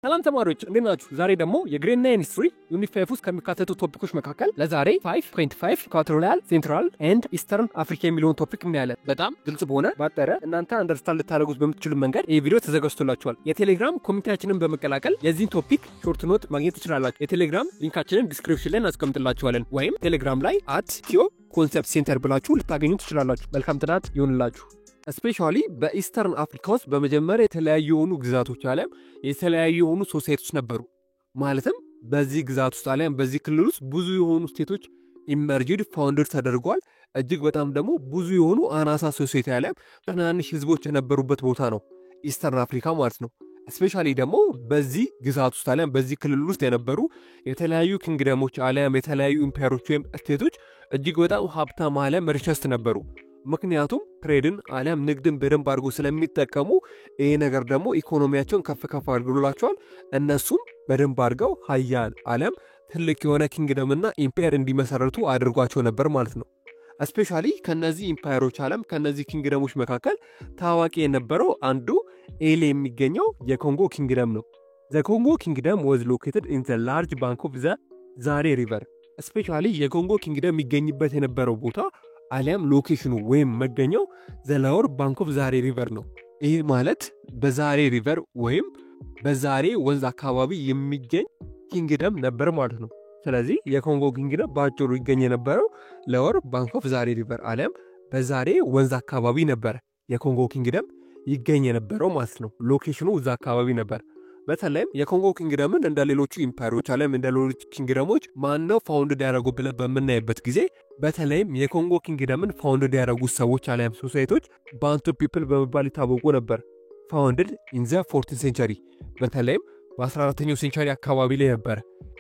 ሰላም ተማሪዎች እንዴት ናችሁ? ዛሬ ደግሞ የግሬድ 9 ሂስትሪ ዩኒት 5 ውስጥ ከሚካተቱ ቶፒኮች መካከል ለዛሬ 5.5 ኢኳቶሪያል ሴንትራል ኤንድ ኢስተርን አፍሪካ የሚለውን ቶፒክ እናያለን። በጣም ግልጽ በሆነ ባጠረ እናንተ አንደርስታንድ ልታደርጉት በምትችሉ መንገድ ይህ ቪዲዮ ተዘጋጅቶላችኋል። የቴሌግራም ኮሚኒቲያችንን በመቀላቀል የዚህን ቶፒክ ሾርት ኖት ማግኘት ትችላላችሁ። የቴሌግራም ሊንካችንን ዲስክሪፕሽን ላይ እናስቀምጥላችኋለን ወይም ቴሌግራም ላይ @ኪዮ_ኮንሰፕት ሴንተር ብላችሁ ልታገኙ ትችላላችሁ። መልካም ጥናት ይሁንላችሁ። እስፔሻሊ በኢስተርን አፍሪካ ውስጥ በመጀመሪያ የተለያዩ የሆኑ ግዛቶች ዓለም የተለያዩ የሆኑ ሶሳይቲዎች ነበሩ። ማለትም በዚህ ግዛት ውስጥ ዓለም በዚህ ክልል ውስጥ ብዙ የሆኑ ስቴቶች ኢመርጅድ ፋውንደር ተደርጓል። እጅግ በጣም ደግሞ ብዙ የሆኑ አናሳ ሶሳይቲ ዓለም ትናንሽ ህዝቦች የነበሩበት ቦታ ነው ኢስተርን አፍሪካ ማለት ነው። እስፔሻሊ ደግሞ በዚህ ግዛት ውስጥ ዓለም በዚህ ክልል ውስጥ የነበሩ የተለያዩ ኪንግደሞች ዓለም የተለያዩ ኢምፓየሮች ወይም ስቴቶች እጅግ በጣም ሀብታም ዓለም ሪቸስት ነበሩ። ምክንያቱም ትሬድን ዓለም ንግድን በደንብ አድርጎ ስለሚጠቀሙ ይሄ ነገር ደግሞ ኢኮኖሚያቸውን ከፍ አድርጎላቸዋል። እነሱም በደንብ አድርገው ሀያል ዓለም ትልቅ የሆነ ኪንግደምና ኢምፓየር እንዲመሰረቱ አድርጓቸው ነበር ማለት ነው። እስፔሻሊ ከነዚህ ኢምፓየሮች ዓለም ከነዚህ ኪንግደሞች መካከል ታዋቂ የነበረው አንዱ ኤሌ የሚገኘው የኮንጎ ኪንግደም ነው። ዘ ኮንጎ ኪንግደም was located in the large bank of the ዛሬ ሪቨር። እስፔሻሊ የኮንጎ ኪንግደም የሚገኝበት የነበረው ቦታ አሊያም ሎኬሽኑ ወይም መገኘው ዘላወር ባንክ ኦፍ ዛሬ ሪቨር ነው። ይህ ማለት በዛሬ ሪቨር ወይም በዛሬ ወንዝ አካባቢ የሚገኝ ኪንግደም ነበር ማለት ነው። ስለዚህ የኮንጎ ኪንግደም በአጭሩ ይገኝ የነበረው ላወር ባንክ ኦፍ ዛሬ ሪቨር አሊያም በዛሬ ወንዝ አካባቢ ነበር የኮንጎ ኪንግደም ይገኝ የነበረው ማለት ነው። ሎኬሽኑ እዛ አካባቢ ነበር። በተለይም የኮንጎ ኪንግደምን እንደ ሌሎቹ ኢምፓየሮች ዓለም እንደ ሌሎቹ ኪንግደሞች ማነው ፋውንድ ያደረጉ ብለን በምናይበት ጊዜ በተለይም የኮንጎ ኪንግደምን ፋውንድ ያደረጉት ሰዎች ዓለም ሶሳይቲዎች ባንቱ ፒፕል በመባል ይታወቁ ነበር። ፋውንድድ ኢን ዘ 14th ሴንቸሪ በተለይም በ14ኛው ሴንቸሪ አካባቢ ላይ ነበር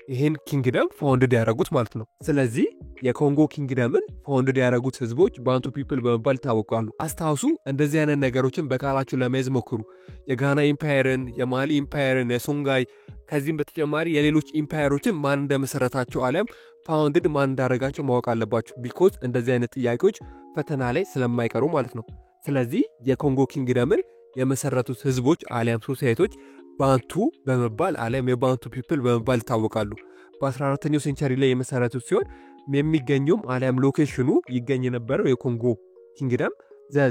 ይህን ኪንግደም ፋውንድድ ያደረጉት ማለት ነው። ስለዚህ የኮንጎ ኪንግደምን ፋውንድድ ያደረጉት ህዝቦች ባንቱ ፒፕል በመባል ይታወቃሉ። አስታውሱ፣ እንደዚህ አይነት ነገሮችን በቃላችሁ ለመያዝ ሞክሩ። የጋና ኢምፓየርን፣ የማሊ ኢምፓየርን፣ የሶንጋይ ከዚህም በተጨማሪ የሌሎች ኢምፓየሮችን ማን እንደመሰረታቸው ዓለም ፋውንድድ ማን እንዳደረጋቸው ማወቅ አለባችሁ። ቢኮዝ እንደዚህ አይነት ጥያቄዎች ፈተና ላይ ስለማይቀሩ ማለት ነው። ስለዚህ የኮንጎ ኪንግደምን የመሰረቱት ህዝቦች ዓለም ሶሳይቲዎች ባንቱ በመባል ዓለም የባንቱ ፒፕል በመባል ይታወቃሉ። በ14ኛው ሴንቸሪ ላይ የመሰረቱት ሲሆን የሚገኘውም ዓለም ሎኬሽኑ ይገኝ የነበረው የኮንጎ ኪንግደም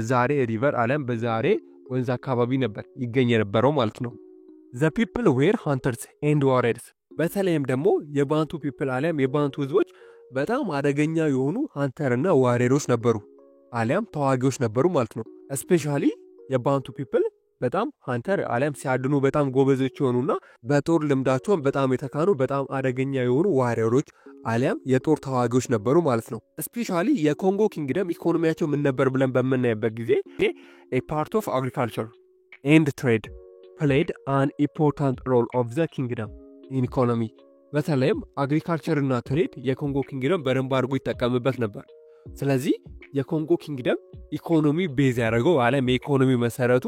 ዛሬ ሪቨር ዓለም በዛሬ ወንዝ አካባቢ ነበር ይገኝ የነበረው ማለት ነው። ዘ ፒፕል ዌር ሃንተርስ ኤንድ ዋሪየርስ በተለይም ደግሞ የባንቱ ፒፕል ዓለም የባንቱ ህዝቦች በጣም አደገኛ የሆኑ ሃንተርና ዋሪየሮች ነበሩ ዓለም ተዋጊዎች ነበሩ ማለት ነው። እስፔሻሊ የባንቱ ፒፕል በጣም ሃንተር ዓለም ሲያድኑ በጣም ጎበዞች የሆኑና በጦር ልምዳቸውን በጣም የተካኑ በጣም አደገኛ የሆኑ ዋሪየሮች ዓለም የጦር ተዋጊዎች ነበሩ ማለት ነው። እስፔሻሊ የኮንጎ ኪንግደም ኢኮኖሚያቸው ምን ነበር ብለን በምናይበት ጊዜ a part of agriculture and trade played an important role of the kingdom in economy በተለይም አግሪካልቸር እና ትሬድ የኮንጎ ኪንግደም በደንብ አድርጎ ይጠቀምበት ነበር። ስለዚህ የኮንጎ ኪንግደም ኢኮኖሚ ቤዝ ያደረገው ዓለም የኢኮኖሚ መሰረቱ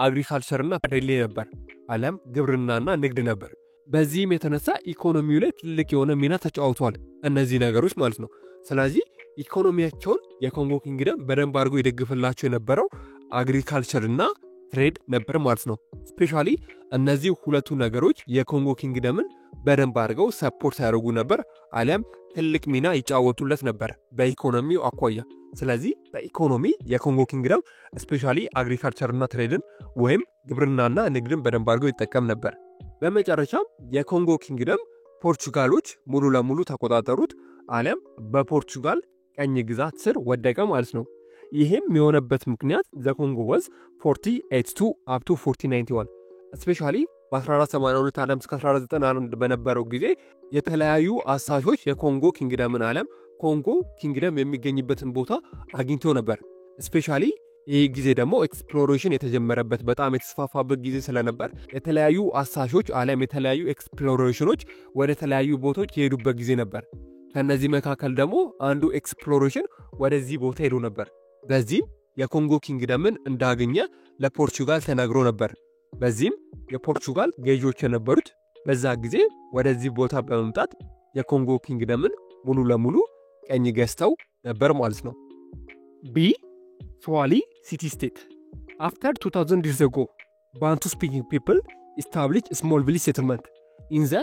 አግሪካልቸርና ትሬድ ነበር። ዓለም ግብርናና ንግድ ነበር። በዚህም የተነሳ ኢኮኖሚው ላይ ትልቅ የሆነ ሚና ተጫውቷል እነዚህ ነገሮች ማለት ነው። ስለዚህ ኢኮኖሚያቸውን የኮንጎ ኪንግደም በደንብ አድርጎ ይደግፍላቸው የነበረው አግሪካልቸርና ትሬድ ነበር ማለት ነው። ስፔሻሊ እነዚህ ሁለቱ ነገሮች የኮንጎ ኪንግደምን በደንብ አድርገው ሰፖርት ያደርጉ ነበር። ዓለም ትልቅ ሚና ይጫወቱለት ነበር በኢኮኖሚው አኳያ። ስለዚህ በኢኮኖሚ የኮንጎ ኪንግደም ስፔሻሊ አግሪካልቸርና ትሬድን ወይም ግብርናና ንግድን በደንብ አድርገው ይጠቀም ነበር። በመጨረሻም የኮንጎ ኪንግደም ፖርቹጋሎች ሙሉ ለሙሉ ተቆጣጠሩት። ዓለም በፖርቹጋል ቀኝ ግዛት ስር ወደቀ ማለት ነው። ይህም የሆነበት ምክንያት ዘ ኮንጎ was 1482 up to 1491 ስፔሻሊ በ1482 ዓለም እስከ 1991 በነበረው ጊዜ የተለያዩ አሳሾች የኮንጎ ኪንግደምን ዓለም ኮንጎ ኪንግደም የሚገኝበትን ቦታ አግኝቶ ነበር። ስፔሻሊ ይህ ጊዜ ደግሞ ኤክስፕሎሬሽን የተጀመረበት በጣም የተስፋፋበት ጊዜ ስለነበር የተለያዩ አሳሾች ዓለም የተለያዩ ኤክስፕሎሬሽኖች ወደ ተለያዩ ቦታዎች የሄዱበት ጊዜ ነበር። ከነዚህ መካከል ደግሞ አንዱ ኤክስፕሎሬሽን ወደዚህ ቦታ ሄዶ ነበር። በዚህም የኮንጎ ኪንግደምን እንዳገኘ ለፖርቹጋል ተነግሮ ነበር። በዚህም የፖርቹጋል ገዢዎች የነበሩት በዛ ጊዜ ወደዚህ ቦታ በመምጣት የኮንጎ ኪንግደምን ሙሉ ለሙሉ ቀኝ ገዝተው ነበር ማለት ነው። ቢ ስዋሊ ሲቲ ስቴት after 2000 years ago Bantu speaking people established small village settlement in the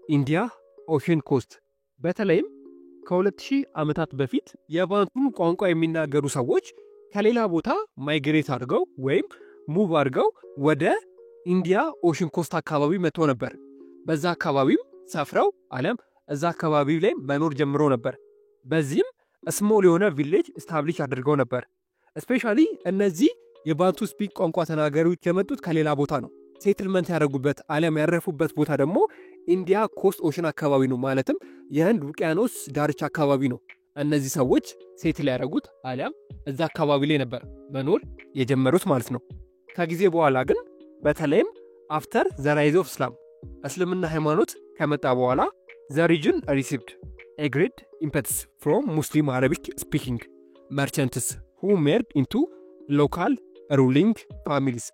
India Ocean coast በተለይም ከ2000 ዓመታት በፊት የባንቱ ቋንቋ የሚናገሩ ሰዎች ከሌላ ቦታ ማይግሬት አድርገው ወይም ሙቭ አድርገው ወደ ኢንዲያ ኦሽን ኮስት አካባቢ መጥተው ነበር። በዛ አካባቢም ሰፍረው አለም እዛ አካባቢ ላይ መኖር ጀምሮ ነበር። በዚህም ስሞል የሆነ ቪሌጅ ስታብሊሽ አድርገው ነበር። ስፔሻሊ እነዚህ የባንቱ ስፒክ ቋንቋ ተናጋሪዎች የመጡት ከሌላ ቦታ ነው። ሴትልመንት ያደረጉበት አለም ያረፉበት ቦታ ደግሞ ኢንዲያ ኮስት ኦሽን አካባቢ ነው። ማለትም የህንድ ውቅያኖስ ዳርቻ አካባቢ ነው። እነዚህ ሰዎች ሴትል ያደረጉት አለም እዛ አካባቢ ላይ ነበር መኖር የጀመሩት ማለት ነው። ከጊዜ በኋላ ግን በተለይም አፍተር ዘ ራይዝ ኦፍ እስላም እስልምና ሃይማኖት ከመጣ በኋላ the region received a great impetus from Muslim Arabic speaking merchants who married into local ruling families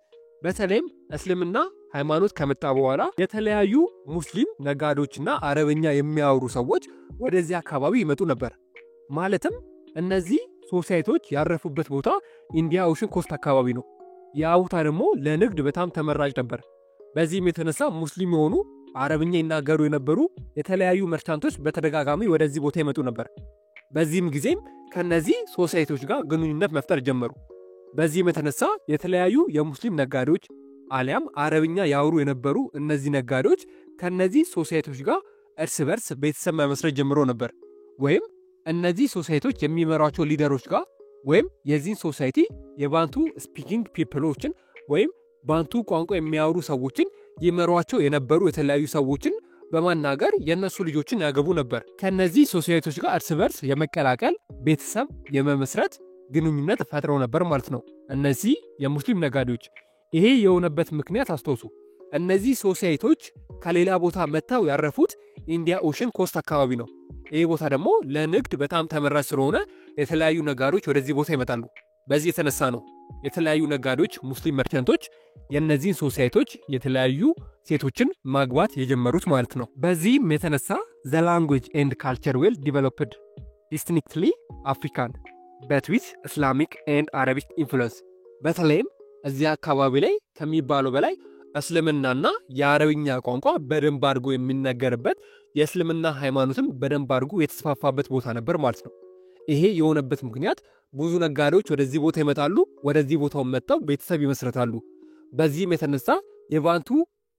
በተለይም እስልምና ሃይማኖት ከመጣ በኋላ የተለያዩ ሙስሊም ነጋዴዎችና አረብኛ የሚያወሩ ሰዎች ወደዚህ አካባቢ ይመጡ ነበር። ማለትም እነዚህ ሶሳይቲዎች ያረፉበት ቦታ ኢንዲያ ኦሽን ኮስት አካባቢ ነው። ያ ቦታ ደግሞ ለንግድ በጣም ተመራጭ ነበር። በዚህም የተነሳ ሙስሊም የሆኑ አረብኛ ይናገሩ የነበሩ የተለያዩ መርቻንቶች በተደጋጋሚ ወደዚህ ቦታ ይመጡ ነበር። በዚህም ጊዜም ከነዚህ ሶሳይቲዎች ጋር ግንኙነት መፍጠር ጀመሩ። በዚህም የተነሳ የተለያዩ የሙስሊም ነጋዴዎች አሊያም አረብኛ ያወሩ የነበሩ እነዚህ ነጋዴዎች ከነዚህ ሶሳይቲዎች ጋር እርስ በርስ ቤተሰብ መመስረት ጀምሮ ነበር። ወይም እነዚህ ሶሳይቲዎች የሚመሯቸው ሊደሮች ጋር ወይም የዚህን ሶሳይቲ የባንቱ ስፒኪንግ ፒፕሎችን ወይም ባንቱ ቋንቋ የሚያወሩ ሰዎችን ይመሯቸው የነበሩ የተለያዩ ሰዎችን በማናገር የነሱ ልጆችን ያገቡ ነበር። ከነዚህ ሶሳይቲዎች ጋር እርስ በርስ የመቀላቀል ቤተሰብ የመመስረት ግንኙነት ፈጥረው ነበር ማለት ነው እነዚህ የሙስሊም ነጋዴዎች። ይሄ የሆነበት ምክንያት አስተውሱ። እነዚህ ሶሳይቲዎች ከሌላ ቦታ መጥተው ያረፉት ኢንዲያ ኦሽን ኮስት አካባቢ ነው። ይሄ ቦታ ደግሞ ለንግድ በጣም ተመራጭ ስለሆነ የተለያዩ ነጋዴዎች ወደዚህ ቦታ ይመጣሉ። በዚህ የተነሳ ነው የተለያዩ ነጋዴዎች ሙስሊም መርቸንቶች የነዚህን ሶሳይቲዎች የተለያዩ ሴቶችን ማግባት የጀመሩት ማለት ነው። በዚህም የተነሳ the language and culture well developed distinctly African but with Islamic and Arabic influence በተለይም እዚህ አካባቢ ላይ ከሚባለው በላይ እስልምናና የአረብኛ ቋንቋ በደንብ አድርጎ የሚነገርበት የእስልምና ሃይማኖትም በደንብ አድርጎ የተስፋፋበት ቦታ ነበር ማለት ነው። ይሄ የሆነበት ምክንያት ብዙ ነጋዴዎች ወደዚህ ቦታ ይመጣሉ። ወደዚህ ቦታው መጥተው ቤተሰብ ይመስረታሉ። በዚህም የተነሳ የባንቱ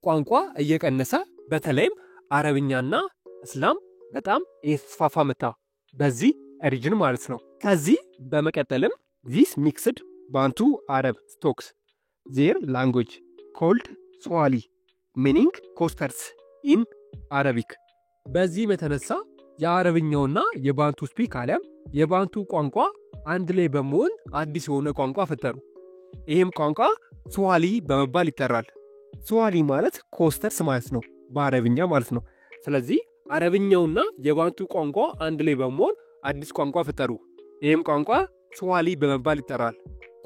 ቋንቋ እየቀነሰ በተለይም አረብኛና እስላም በጣም እየተስፋፋ መጣ በዚህ ሪጅን ማለት ነው። ከዚህ በመቀጠልም this mixed Bantu Arab stocks their language called Swahili meaning coasters in Arabic በዚህም የተነሳ የአረብኛውና የባንቱ ስፒክ አለም የባንቱ ቋንቋ አንድ ላይ በመሆን አዲስ የሆነ ቋንቋ ፈጠሩ። ይህም ቋንቋ ስዋሂሊ በመባል ይጠራል። ስዋሂሊ ማለት ኮስተርስ ማለት ነው በአረብኛ ማለት ነው። ስለዚህ አረብኛውና የባንቱ ቋንቋ አንድ ላይ በመሆን አዲስ ቋንቋ ፈጠሩ። ይህም ቋንቋ ስዋሂሊ በመባል ይጠራል።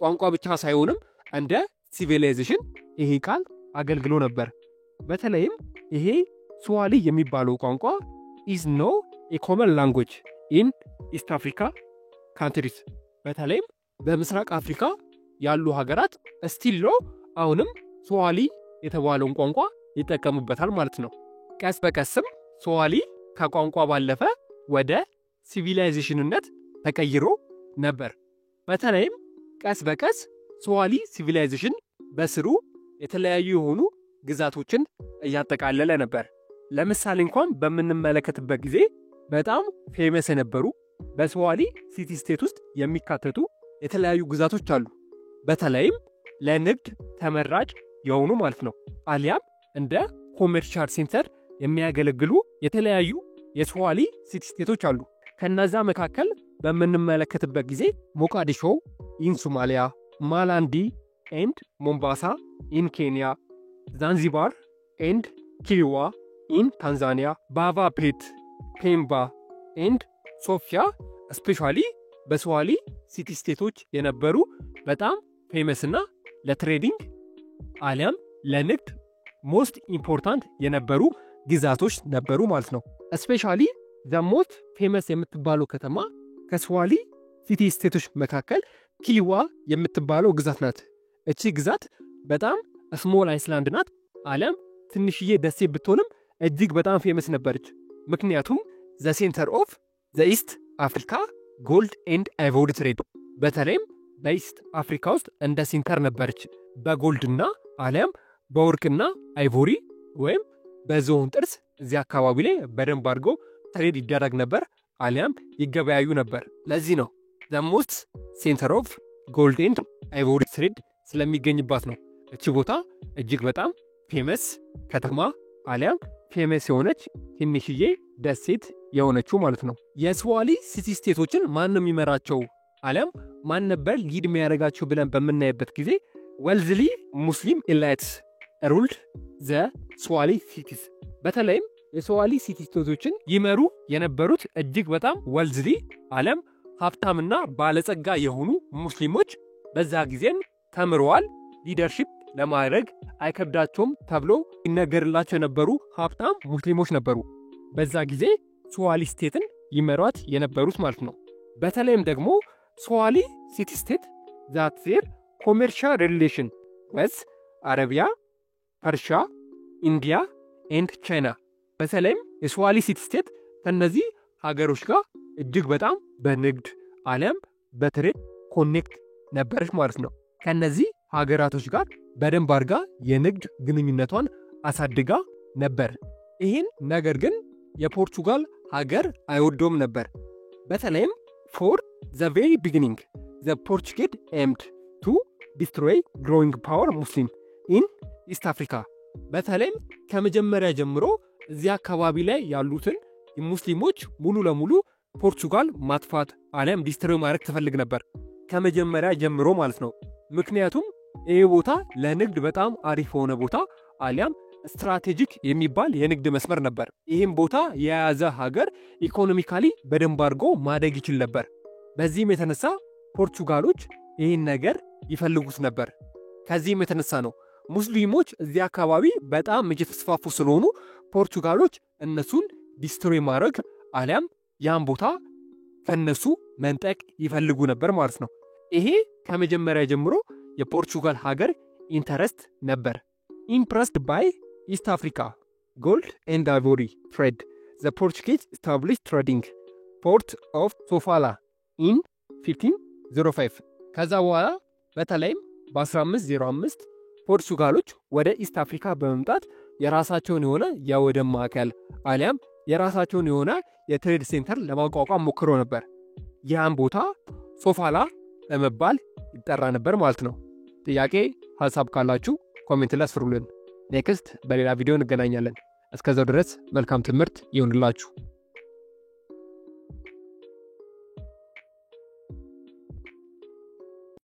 ቋንቋ ብቻ ሳይሆንም እንደ ሲቪላይዜሽን ይሄ ቃል አገልግሎ ነበር። በተለይም ይሄ ስዋሂሊ የሚባለው ቋንቋ is no a common language in East Africa countries በተለይም በምስራቅ አፍሪካ ያሉ ሀገራት ስቲል አሁንም ስዋሂሊ የተባለውን ቋንቋ ይጠቀሙበታል ማለት ነው። ቀስ በቀስም ስዋሂሊ ከቋንቋ ባለፈ ወደ ሲቪላይዜሽንነት ተቀይሮ ነበር። በተለይም ቀስ በቀስ ስዋሂሊ ሲቪላይዜሽን በስሩ የተለያዩ የሆኑ ግዛቶችን እያጠቃለለ ነበር። ለምሳሌ እንኳን በምንመለከትበት ጊዜ በጣም ፌመስ የነበሩ በስዋሂሊ ሲቲ ስቴት ውስጥ የሚካተቱ የተለያዩ ግዛቶች አሉ። በተለይም ለንግድ ተመራጭ የሆኑ ማለት ነው አሊያም እንደ ኮመርሻል ሴንተር የሚያገለግሉ የተለያዩ የስዋሂሊ ሲቲ ስቴቶች አሉ። ከነዛ መካከል በምንመለከትበት ጊዜ ሞቃዲሾ ኢን ሶማሊያ፣ ማላንዲ ኤንድ ሞምባሳ ኢን ኬንያ፣ ዛንዚባር ኤንድ ኪሊዋ ኢን ታንዛኒያ፣ ባቫ ፔት፣ ፔምባ ኤንድ ሶፊያ ስፔሻሊ በስዋሂሊ ሲቲ ስቴቶች የነበሩ በጣም ፌመስ እና ለትሬዲንግ አሊያም ለንግድ ሞስት ኢምፖርታንት የነበሩ ግዛቶች ነበሩ ማለት ነው። ስፔሻሊ the most ፌመስ የምትባለው ከተማ ከስዋሂሊ ሲቲ ስቴቶች መካከል ኪሊዋ የምትባለው ግዛት ናት። እቺ ግዛት በጣም ስሞል አይስላንድ ናት። ዓለም ትንሽዬ ደሴት ብትሆንም እጅግ በጣም ፌመስ ነበረች። ምክንያቱም ዘ ሴንተር ኦፍ ዘ ኢስት አፍሪካ ጎልድ ኤንድ አይቮሪ ትሬድ፣ በተለይም በኢስት አፍሪካ ውስጥ እንደ ሴንተር ነበረች። በጎልድና አሊያም በወርቅና አይቮሪ ወይም በዝሆን ጥርስ እዚህ አካባቢ ላይ በደንብ አድርገው ትሬድ ይደረግ ነበር አሊያም ይገበያዩ ነበር። ለዚህ ነው ዘ ሞስት ሴንተር ኦፍ ጎልድ ኤንድ አይቮሪ ትሬድ ስለሚገኝባት ነው እቺ ቦታ እጅግ በጣም ፌመስ ከተማ አሊያም ፌመስ የሆነች ትንሽዬ ደሴት የሆነችው ማለት ነው። የስዋሊ ሲቲ ስቴቶችን ማን ነው የሚመራቸው አሊያም ማን ነበር ሊድ የሚያደርጋቸው ብለን በምናይበት ጊዜ ወልዝሊ ሙስሊም ኤላይትስ ሩልድ ዘ ስዋሊ ሲቲስ። በተለይም የስዋሊ ሲቲ ስቴቶችን ይመሩ የነበሩት እጅግ በጣም ወልዝሊ አሊያም ሀብታምና ባለጸጋ የሆኑ ሙስሊሞች በዛ ጊዜም ተምረዋል። ሊደርሺፕ ለማድረግ አይከብዳቸውም ተብሎ ይነገርላቸው የነበሩ ሀብታም ሙስሊሞች ነበሩ። በዛ ጊዜ ስዋሊ ስቴትን ይመሯት የነበሩት ማለት ነው። በተለይም ደግሞ ስዋሊ ሲቲ ስቴት ዛት ዜር ኮሜርሻል ሪሌሽን ወዝ አረቢያ፣ ፐርሻ፣ ኢንዲያ ኤንድ ቻይና። በተለይም የስዋሊ ሲቲ ስቴት ከነዚህ ሀገሮች ጋር እጅግ በጣም በንግድ አሊያም በትሬድ ኮኔክት ነበረች ማለት ነው። ከነዚህ ሀገራቶች ጋር በደንብ አድርጋ የንግድ ግንኙነቷን አሳድጋ ነበር። ይህን ነገር ግን የፖርቹጋል ሀገር አይወደውም ነበር። በተለይም ፎር ዘ ቬሪ ቢጊኒንግ ዘ ፖርቹጌዝ ኤምድ ቱ ዲስትሮይ ግሮዊንግ ፓወር ሙስሊም ኢን ኢስት አፍሪካ። በተለይም ከመጀመሪያ ጀምሮ እዚህ አካባቢ ላይ ያሉትን ሙስሊሞች ሙሉ ለሙሉ ፖርቹጋል ማጥፋት አሊያም ዲስትሮይ ማድረግ ትፈልግ ነበር ከመጀመሪያ ጀምሮ ማለት ነው። ምክንያቱም ይህ ቦታ ለንግድ በጣም አሪፍ የሆነ ቦታ አሊያም ስትራቴጂክ የሚባል የንግድ መስመር ነበር። ይህም ቦታ የያዘ ሀገር ኢኮኖሚካሊ በደንብ አድርጎ ማደግ ይችል ነበር። በዚህም የተነሳ ፖርቹጋሎች ይህን ነገር ይፈልጉት ነበር። ከዚህም የተነሳ ነው ሙስሊሞች እዚህ አካባቢ በጣም እየተስፋፉ ስለሆኑ ፖርቹጋሎች እነሱን ዲስትሮይ ማድረግ አሊያም ያን ቦታ ከነሱ መንጠቅ ይፈልጉ ነበር ማለት ነው። ይሄ ከመጀመሪያ ጀምሮ የፖርቹጋል ሀገር ኢንተረስት ነበር። ኢምፕረስድ ባይ ኢስት አፍሪካ ጎልድ ኤንድ አይቮሪ ትሬድ ዘ ፖርቹጌዝ ስታብሊሽድ ትሬዲንግ ፖርት ኦፍ ሶፋላ ኢን 1505። ከዛ በኋላ በተለይም በ1505 ፖርቹጋሎች ወደ ኢስት አፍሪካ በመምጣት የራሳቸውን የሆነ የወደብ ማዕከል አሊያም የራሳቸውን የሆነ የትሬድ ሴንተር ለማቋቋም ሞክሮ ነበር። ያን ቦታ ሶፋላ ለመባል ይጠራ ነበር ማለት ነው። ጥያቄ ሐሳብ ካላችሁ ኮሜንት ላይ አስፍሩልን። ኔክስት በሌላ ቪዲዮ እንገናኛለን። እስከዛው ድረስ መልካም ትምህርት ይሁንላችሁ።